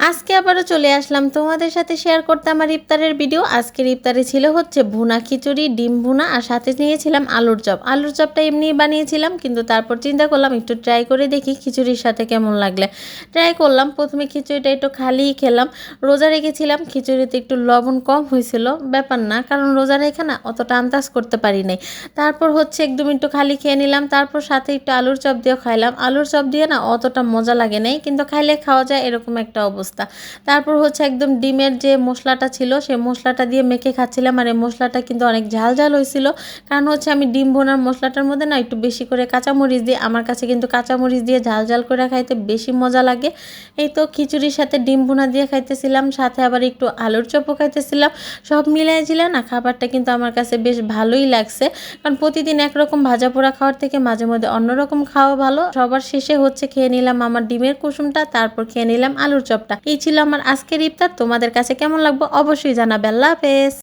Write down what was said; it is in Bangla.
আজকে আবারও চলে আসলাম তোমাদের সাথে শেয়ার করতে আমার ইফতারের ভিডিও। আজকের ইফতারে ছিল হচ্ছে ভুনা খিচুড়ি, ডিম ভুনা আর সাথে নিয়েছিলাম আলুর চপ। আলুর চপটা এমনিই বানিয়েছিলাম, কিন্তু তারপর চিন্তা করলাম একটু ট্রাই করে দেখি খিচুড়ির সাথে কেমন লাগলে। ট্রাই করলাম, প্রথমে খিচুড়িটা একটু খালিই খেলাম। রোজা রেখেছিলাম, খিচুড়িতে একটু লবণ কম হয়েছিল, ব্যাপার না, কারণ রোজা রেখে না অতটা আন্দাজ করতে পারি নাই। তারপর হচ্ছে একদম একটু খালি খেয়ে নিলাম, তারপর সাথে একটু আলুর চপ দিয়েও খাইলাম। আলুর চপ দিয়ে না অতটা মজা লাগে নাই, কিন্তু খাইলে খাওয়া যায় এরকম একটা অবস্থা। তারপর হচ্ছে একদম ডিমের যে মশলাটা ছিল সেই মশলাটা দিয়ে মেখে খাচ্ছিলাম, আর এই মশলাটা কিন্তু অনেক ঝাল ঝাল হয়েছিল। কারণ হচ্ছে আমি ডিম ভোনার মশলাটার মধ্যে না একটু বেশি করে কাঁচামরিচ দিই, আমার কাছে কিন্তু কাঁচামরিচ দিয়ে ঝাল ঝাল করে খাইতে বেশি মজা লাগে। এই তো খিচুড়ির সাথে ডিম ভুনা দিয়ে খাইতেছিলাম, সাথে আবার একটু আলুর চপও খাইতেছিলাম। সব মিলাইছিল না, খাবারটা কিন্তু আমার কাছে বেশ ভালোই লাগছে। কারণ প্রতিদিন একরকম ভাজা পোড়া খাওয়ার থেকে মাঝে মধ্যে অন্যরকম খাওয়া ভালো। সবার শেষে হচ্ছে খেয়ে নিলাম আমার ডিমের কুসুমটা, তারপর খেয়ে নিলাম আলুর চপটা। এই ছিল আমার আজকের ইফতার। তোমাদের কাছে কেমন লাগবে অবশ্যই জানাবে। আল্লাহ হাফেজ।